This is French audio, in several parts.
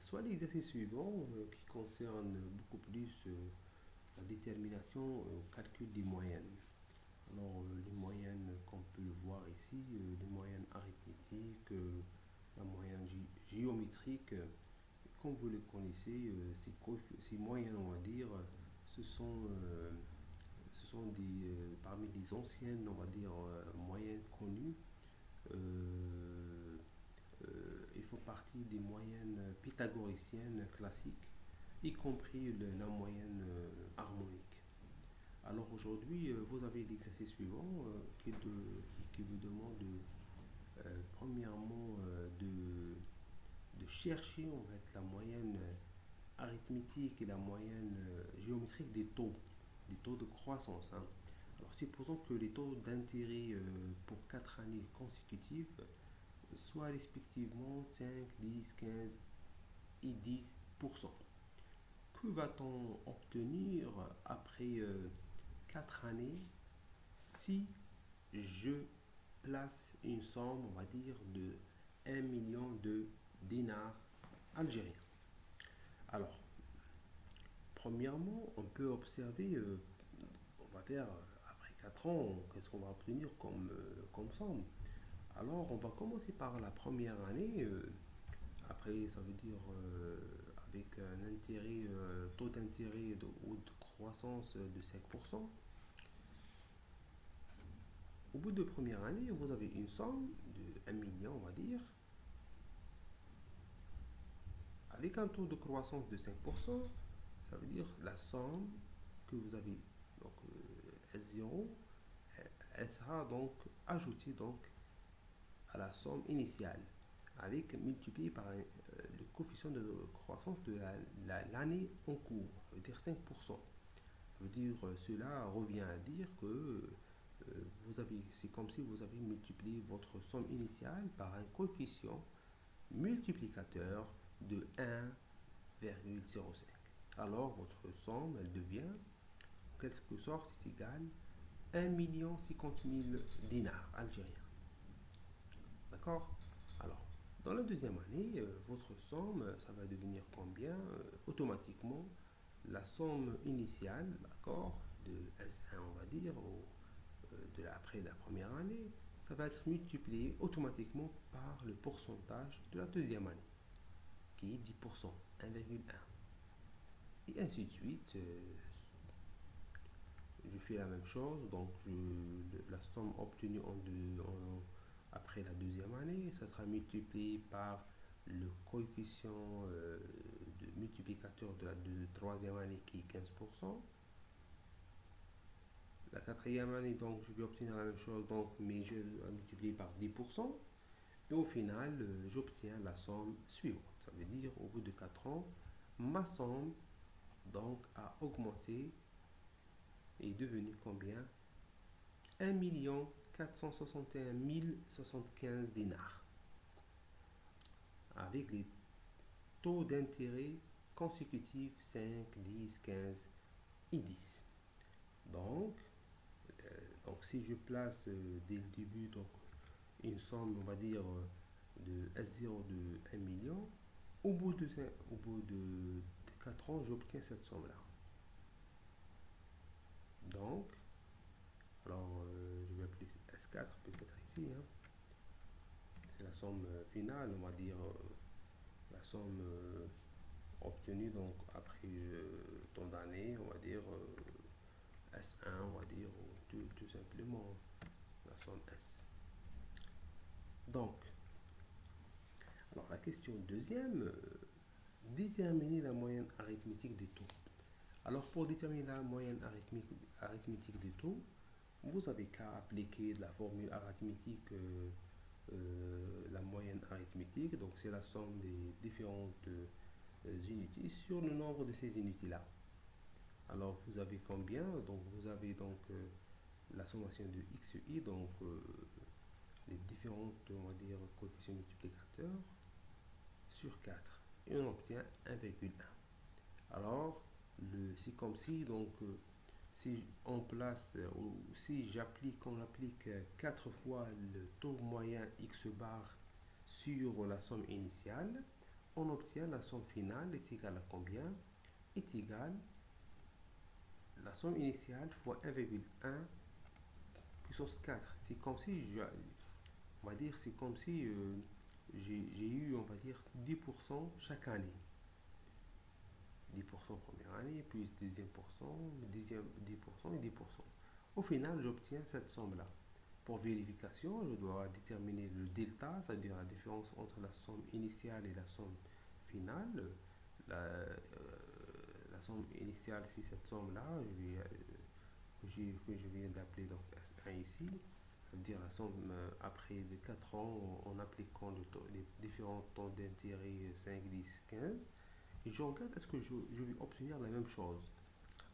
soit l'exercice suivant qui concerne beaucoup plus la détermination au calcul des moyennes. Alors, les moyennes qu'on peut le voir ici, les moyennes arithmétiques, la moyenne géométrique, comme vous le connaissez, ces moyennes, on va dire, ce sont, euh, ce sont parmi les anciennes, on va dire, moyennes connues. Euh, ils font partie des moyennes pythagoriciennes classiques, y compris la moyenne harmonique. Alors aujourd'hui, vous avez l'exercice suivant qui vous demande premièrement de chercher en fait la moyenne arithmétique et la moyenne géométrique des taux de croissance, hein. Alors supposons que les taux d'intérêt pour 4 années consécutives soient respectivement 5, 10, 15 et 10%. Que va-t-on obtenir après 4 années si je place une somme, on va dire, de 1 million de dinars algériens? Alors, premièrement, on peut observer, on va faire après 4 ans, qu'est-ce qu'on va obtenir comme somme. Alors, on va commencer par la première année. Après, ça veut dire avec un intérêt, taux d'intérêt ou de croissance de 5%. Au bout de première année, vous avez une somme de 1 million, on va dire, avec un taux de croissance de 5%. Ça veut dire la somme que vous avez, donc S0, elle sera donc ajoutée donc à la somme initiale, avec multiplié par le coefficient de croissance de l'année en cours, ça veut dire 5%. Ça veut dire, cela revient à dire que c'est comme si vous avez multiplié votre somme initiale par un coefficient multiplicateur de 1,05. Alors votre somme, elle devient en quelque sorte égale 1 050 000 dinars algériens. D'accord? Alors, dans la deuxième année, votre somme, ça va devenir combien? Automatiquement, la somme initiale, d'accord, de S1, on va dire, après la première année, ça va être multiplié automatiquement par le pourcentage de la deuxième année, qui est 10%, 1,1. Et ainsi de suite, je fais la même chose, donc la somme obtenue après la deuxième année, ça sera multiplié par le coefficient de multiplicateur de troisième année qui est 15%. La quatrième année, donc, je vais obtenir la même chose, donc, mais je vais multiplier par 10%. Et au final, j'obtiens la somme suivante. Ça veut dire, au bout de 4 ans, ma somme, donc, a augmenté et est devenue combien? 1 461 075 dinars. Avec les taux d'intérêt consécutifs 5, 10, 15 et 10. Donc, si je place dès le début donc, une somme, on va dire, de S0 de 1 million, au bout de 4 ans, j'obtiens cette somme-là. Donc, alors je vais appeler S4 peut-être ici, hein. C'est la somme finale, on va dire, la somme obtenue donc après tant d'années, on va dire S1, on va dire, tout simplement la somme S. Donc, alors la question deuxième, déterminer la moyenne arithmétique des taux. Alors pour déterminer la moyenne arithmétique des taux, vous avez qu'à appliquer la formule arithmétique, la moyenne arithmétique, donc c'est la somme des différentes unités sur le nombre de ces unités-là. Alors vous avez combien? Donc vous avez donc la sommation de x et y, donc les différentes, on va dire, coefficients multiplicateurs sur 4. Et on obtient 1,1. Alors, c'est comme si, donc, si on place, ou si on applique 4 fois le taux moyen x bar sur la somme initiale, on obtient la somme finale est égale à combien? Est égale la somme initiale fois 1,1 puissance 4. C'est comme si, on va dire, c'est comme si j'ai eu, on va dire, 10% chaque année. 10% première année, puis deuxième pourcent, deuxième 10% et 10%. Au final, j'obtiens cette somme-là. Pour vérification, je dois déterminer le delta, c'est-à-dire la différence entre la somme initiale et la somme finale. La somme initiale, c'est cette somme-là, que je viens d'appeler donc S1 ici. Ça veut dire la somme après les 4 ans en appliquant les différents taux d'intérêt 5, 10, 15. Et je regarde est-ce que je vais obtenir la même chose.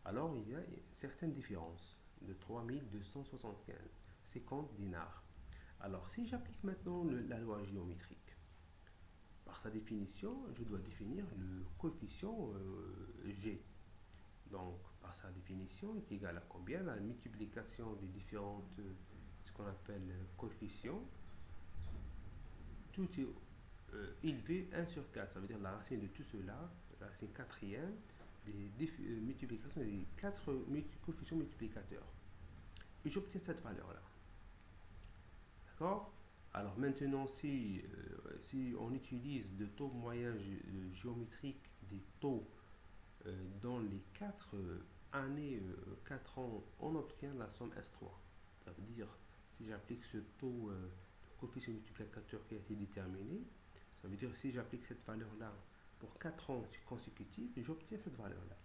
Alors il y a certaines différences de 3275, 50 dinars. Alors si j'applique maintenant la loi géométrique, par sa définition, je dois définir le coefficient G. Donc, par sa définition, est égal à combien? La multiplication des différentes, ce qu'on appelle coefficients, tout est élevé 1 sur 4. Ça veut dire la racine de tout cela, la racine quatrième, des multiplications des 4 coefficients multiplicateurs. Et j'obtiens cette valeur-là. D'accord? Alors maintenant, si on utilise le taux moyen géométrique des taux dans les 4 années, 4 ans, on obtient la somme S3. Ça veut dire, si j'applique ce taux de coefficient multiplicateur qui a été déterminé, ça veut dire si j'applique cette valeur-là pour 4 ans consécutifs, j'obtiens cette valeur-là.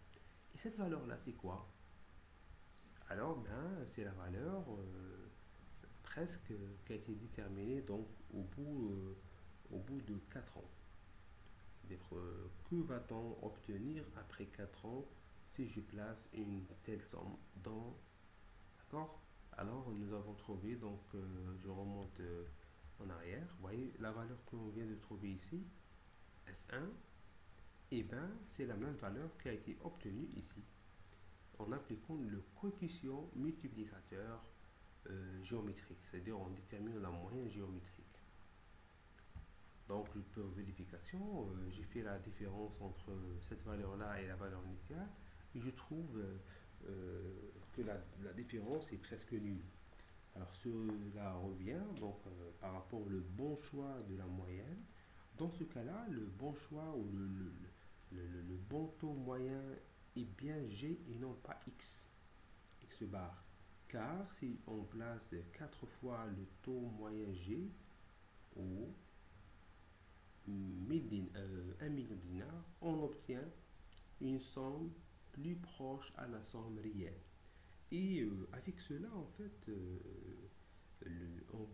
Et cette valeur-là, c'est quoi? Alors, ben, c'est la valeur presque qui a été déterminée donc, au bout de 4 ans. Que va-t-on obtenir après 4 ans si je place une telle somme dans... D'accord? Alors, nous avons trouvé, donc je remonte en arrière. Vous voyez la valeur que l'on vient de trouver ici, S1, et bien c'est la même valeur qui a été obtenue ici en appliquant le coefficient multiplicateur géométrique, c'est-à-dire en déterminant la moyenne géométrique. Donc, pour vérification, j'ai fait la différence entre cette valeur-là et la valeur initiale, et je trouve que la différence est presque nulle. Alors, cela revient donc par rapport au bon choix de la moyenne. Dans ce cas-là, le bon choix ou le bon taux moyen est bien G et non pas X, X bar. Car si on place 4 fois le taux moyen G au 1 million de dinars, on obtient une somme plus proche à la somme réelle. Et avec cela, en fait, on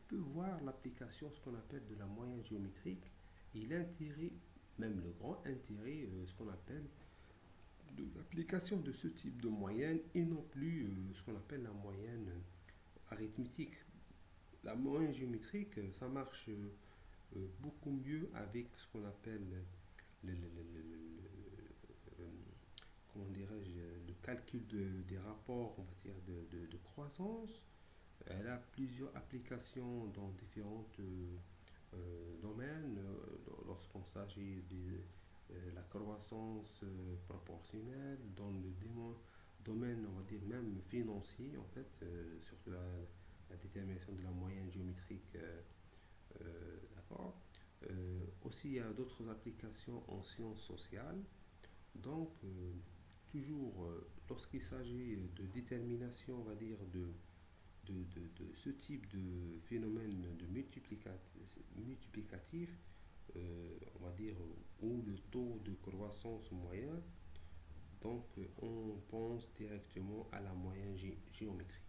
peut voir l'application, ce qu'on appelle de la moyenne géométrique, et l'intérêt, même le grand intérêt, ce qu'on appelle de l'application de ce type de moyenne, et non plus ce qu'on appelle la moyenne arithmétique. La moyenne géométrique, ça marche beaucoup mieux avec ce qu'on appelle comment dirais-je, le calcul des rapports, on va dire, de croissance. Elle a plusieurs applications dans différents domaines. Lorsqu'on s'agit de la croissance proportionnelle, dans le domaine, on va dire, même financier, en fait, surtout la détermination de la moyenne géométrique. D'accord. Aussi, il y a d'autres applications en sciences sociales. Donc, toujours, lorsqu'il s'agit de détermination, on va dire, de ce type de phénomène de multiplicatif, on va dire, où le taux de croissance moyen, donc on pense directement à la moyenne géométrique.